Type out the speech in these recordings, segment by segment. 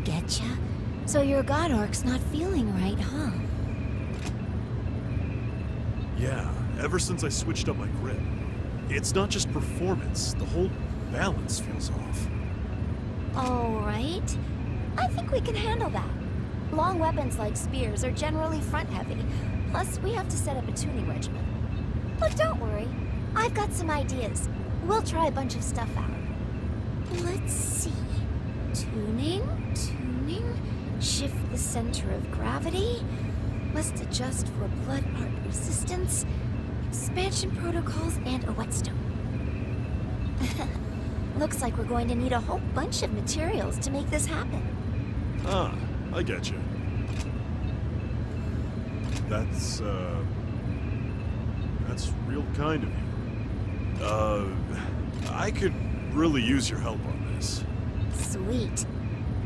getcha. So your god arc's not feeling right, huh? Yeah, ever since I switched up my grip. It's not just performance, the whole balance feels off. Alright. I think we can handle that. Long weapons like spears are generally front-heavy. Plus, we have to set up a tuning regimen. But don't worry. I've got some ideas. We'll try a bunch of stuff out. Let's see. Tuning. Shift the center of gravity. Must adjust for blood art resistance. Expansion protocols and a whetstone. Looks like we're going to need a whole bunch of materials to make this happen. Ah, I get you. That's real kind of you. I could really use your help on this. Sweet.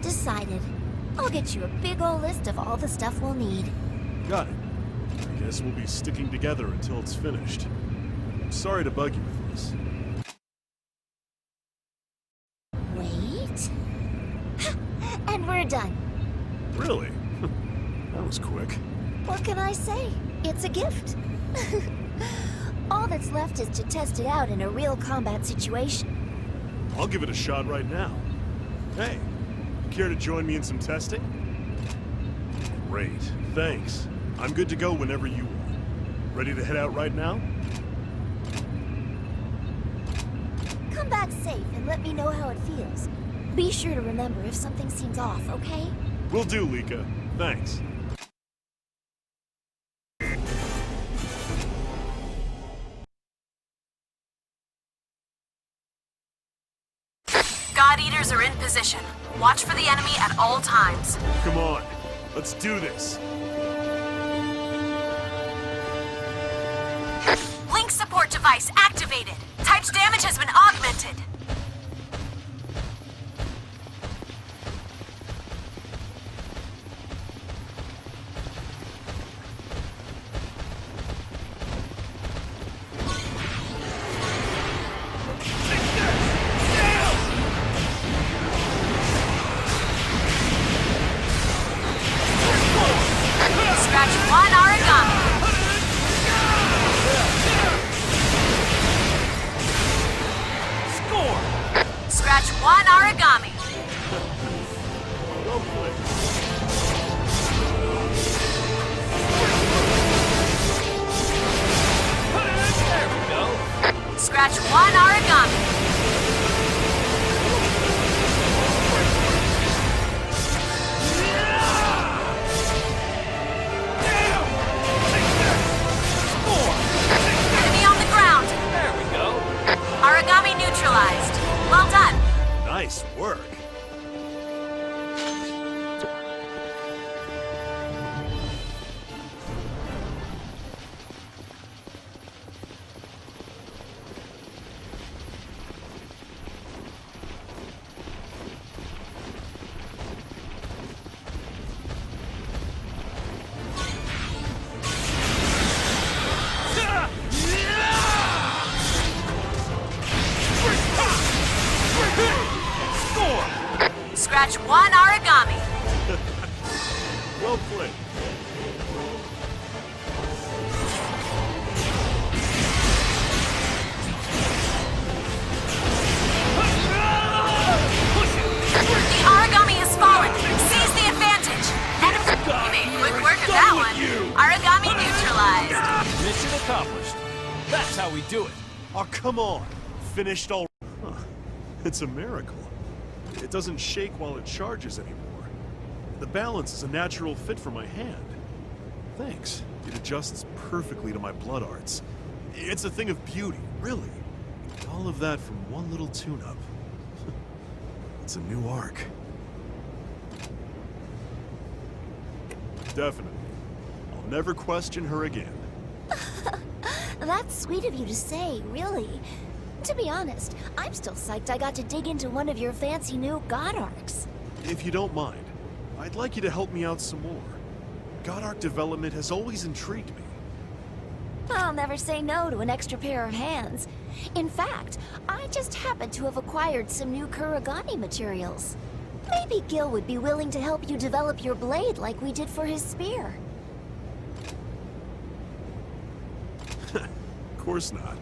Decided. I'll get you a big ol' list of all the stuff we'll need. Got it. I guess we'll be sticking together until it's finished. I'm sorry to bug you with this. Wait. And we're done. Really? That was quick. What can I say? It's a gift. All that's left is to test it out in a real combat situation. I'll give it a shot right now. Hey, care to join me in some testing? Great, thanks. I'm good to go whenever you are. Ready to head out right now? Come back safe and let me know how it feels. Be sure to remember if something seems off, okay? Will do, Lika. Thanks. God Eaters are in position. Watch for the enemy at all times. Come on, let's do this. Link support device activated. Type's damage has been augmented. Scratch one origami. Scratch one origami. Well played. There we go. Scratch one origami. Enemy on the ground. There we go. Origami neutralized. Well done. Nice work. Scratch one origami. Well played. The origami has fallen. Seize the advantage. You made quick work of that one. Origami neutralized. Mission accomplished. That's how we do it. Oh, come on. Finished all... Huh. It's a miracle. It doesn't shake while it charges anymore. The balance is a natural fit for my hand. Thanks. It adjusts perfectly to my blood arts. It's a thing of beauty, really. All of that from one little tune-up. It's a new arc. Definitely. I'll never question her again. That's sweet of you to say, really. To be honest, I'm still psyched I got to dig into one of your fancy new god arcs. If you don't mind, I'd like you to help me out some more. God arc development has always intrigued me. I'll never say no to an extra pair of hands. In fact, I just happen to have acquired some new Kuragani materials. Maybe Gil would be willing to help you develop your blade like we did for his spear. Of course not.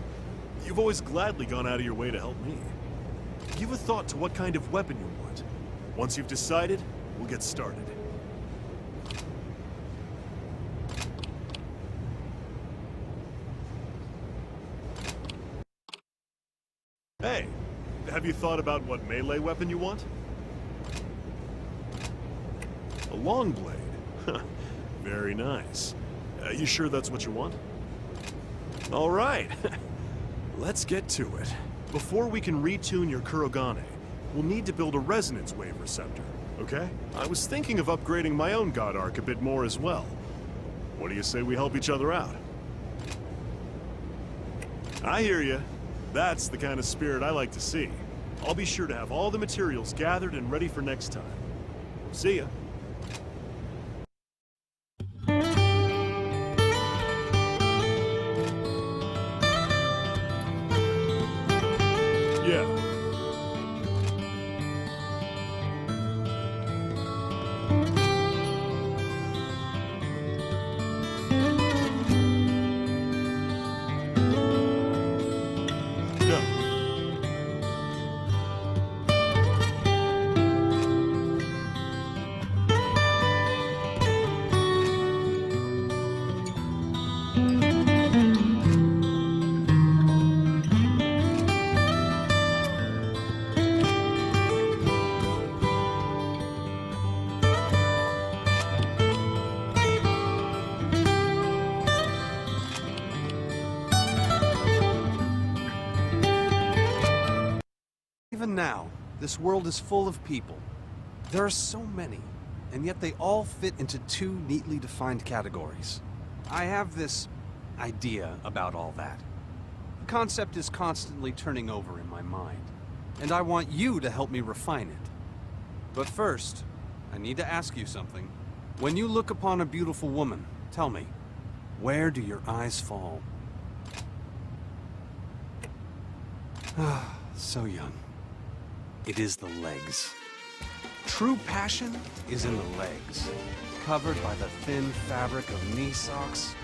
You've always gladly gone out of your way to help me. Give a thought to what kind of weapon you want. Once you've decided, we'll get started. Hey, have you thought about what melee weapon you want? A long blade. Very nice. You sure that's what you want? All right. Let's get to it. Before we can retune your Kurogane, we'll need to build a resonance wave receptor, okay? I was thinking of upgrading my own God Arc a bit more as well. What do you say we help each other out? I hear you. That's the kind of spirit I like to see. I'll be sure to have all the materials gathered and ready for next time. See ya. Yeah. No. Even now, this world is full of people. There are so many, and yet they all fit into two neatly defined categories. I have this idea about all that. The concept is constantly turning over in my mind, and I want you to help me refine it. But first, I need to ask you something. When you look upon a beautiful woman, tell me, where do your eyes fall? So young. It is the legs. True passion is in the legs, covered by the thin fabric of knee socks.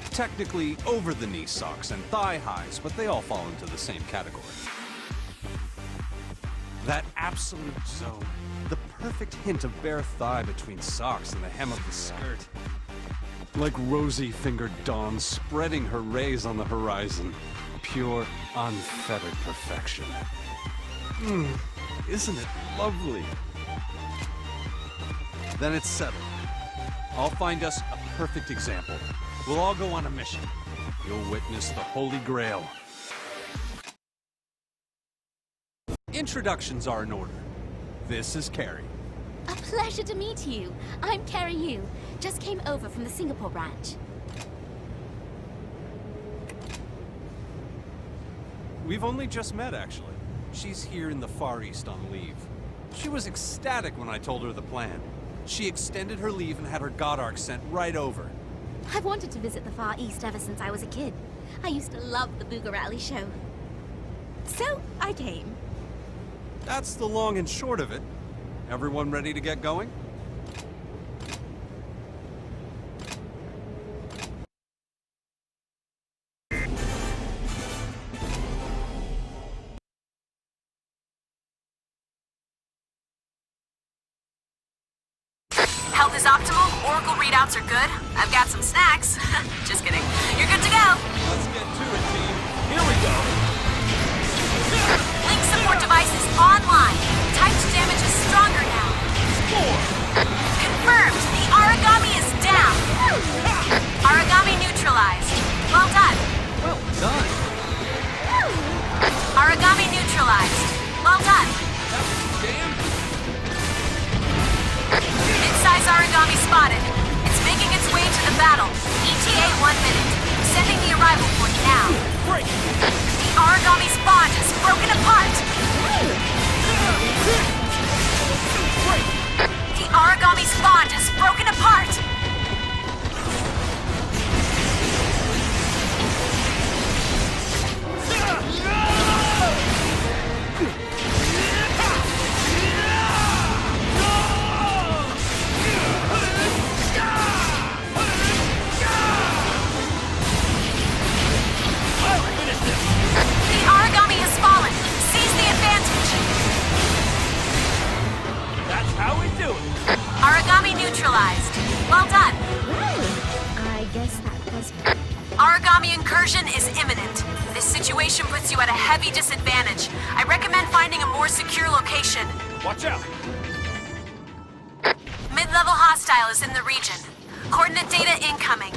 Technically over the knee socks and thigh highs, but they all fall into the same category. That absolute zone, the perfect hint of bare thigh between socks and the hem of the skirt. Like rosy-fingered dawn spreading her rays on the horizon. Pure, unfettered perfection. Isn't it lovely? Then it's settled. I'll find us a perfect example. We'll all go on a mission. You'll witness the Holy Grail. Introductions are in order. This is Carrie. A pleasure to meet you. I'm Carrie Yu. Just came over from the Singapore branch. We've only just met, actually. She's here in the Far East on leave. She was ecstatic when I told her the plan. She extended her leave and had her God Arc sent right over. I've wanted to visit the Far East ever since I was a kid. I used to love the Booga Rally show. So, I came. That's the long and short of it. Everyone ready to get going? Health is optimal, Oracle readouts are good. I've got some snacks. Just kidding. You're good to go. Let's get to it, team. Here we go. Link support device is online. Typed damage is stronger now. Confirmed. The Aragami is down. Aragami neutralized. Well done. Well done. Aragami neutralized. Well done. That was damn. Mid-size Aragami spotted. It's making its way to the battle. ETA 1 minute. origami incursion is imminent. This situation puts you at a heavy disadvantage. I recommend finding a more secure location. Watch out! Mid-level hostile is in the region. Coordinate data incoming.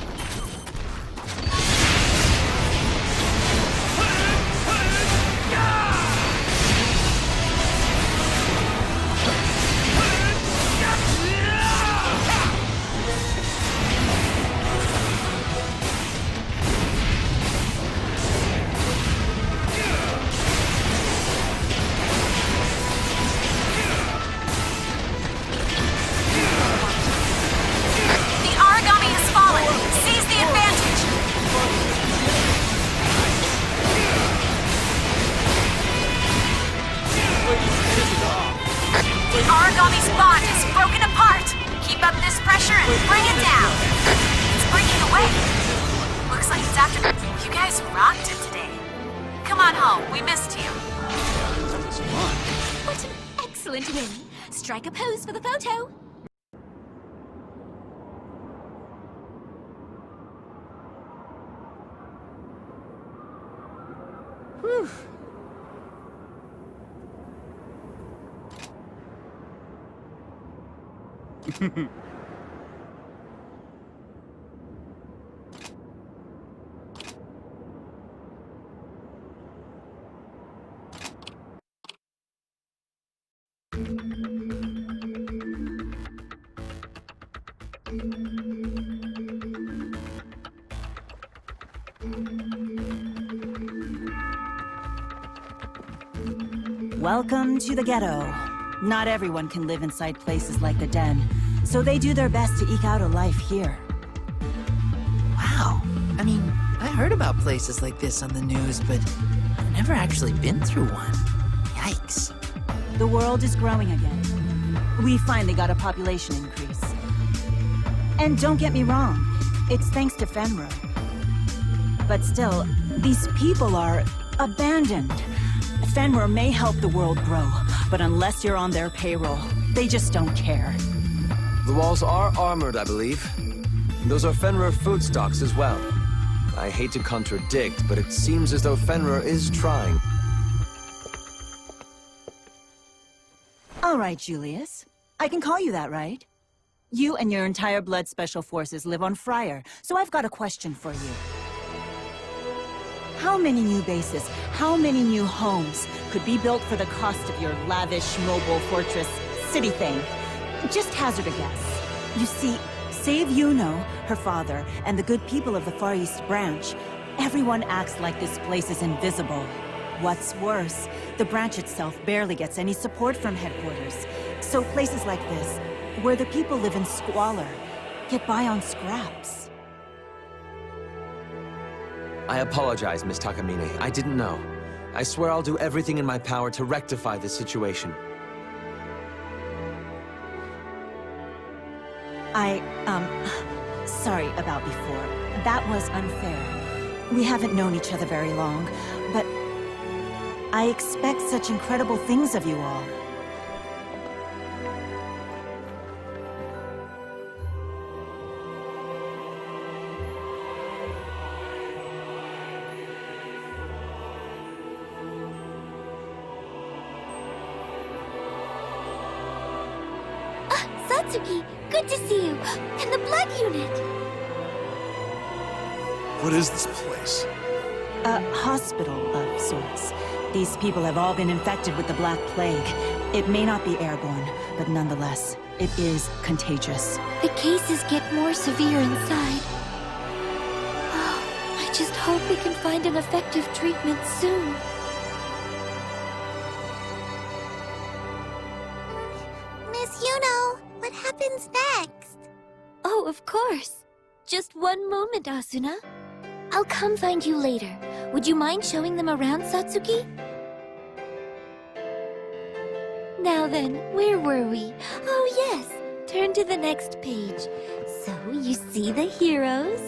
Origami's bond is broken apart. Keep up this pressure and bring it down. It's breaking away. Looks like it's after. You guys rocked it today. Come on home. We missed you. That was fun. What an excellent win. Strike a pose for the photo. Whew. Welcome to the ghetto. Not everyone can live inside places like the Den, so they do their best to eke out a life here. Wow. I mean, I heard about places like this on the news, but I've never actually been through one. Yikes. The world is growing again. We finally got a population increase. And don't get me wrong, it's thanks to Fenrir. But still, these people are abandoned. Fenrir may help the world grow, but unless you're on their payroll, they just don't care. The walls are armored, I believe. Those are Fenrir food stocks as well. I hate to contradict, but it seems as though Fenrir is trying. All right, Julius. I can call you that, right? You and your entire Blood Special Forces live on Friar, so I've got a question for you. How many new bases, how many new homes could be built for the cost of your lavish mobile fortress city thing? Just hazard a guess. You see, save Yuno, her father, and the good people of the Far East Branch, everyone acts like this place is invisible. What's worse, the branch itself barely gets any support from headquarters. So places like this, where the people live in squalor, get by on scraps. I apologize, Miss Takamine. I didn't know. I swear I'll do everything in my power to rectify this situation. Sorry about before. That was unfair. We haven't known each other very long, but I expect such incredible things of you all. Satsuki, good to see you. And the blood unit. What is this place? A hospital of sorts. These people have all been infected with the Black Plague. It may not be airborne, but nonetheless, it is contagious. The cases get more severe inside. Oh, I just hope we can find an effective treatment soon. Miss Yuno, what happens next? Oh, of course. Just one moment, Asuna. I'll come find you later. Would you mind showing them around, Satsuki? Now then, where were we? Oh yes, turn to the next page. So, you see the heroes?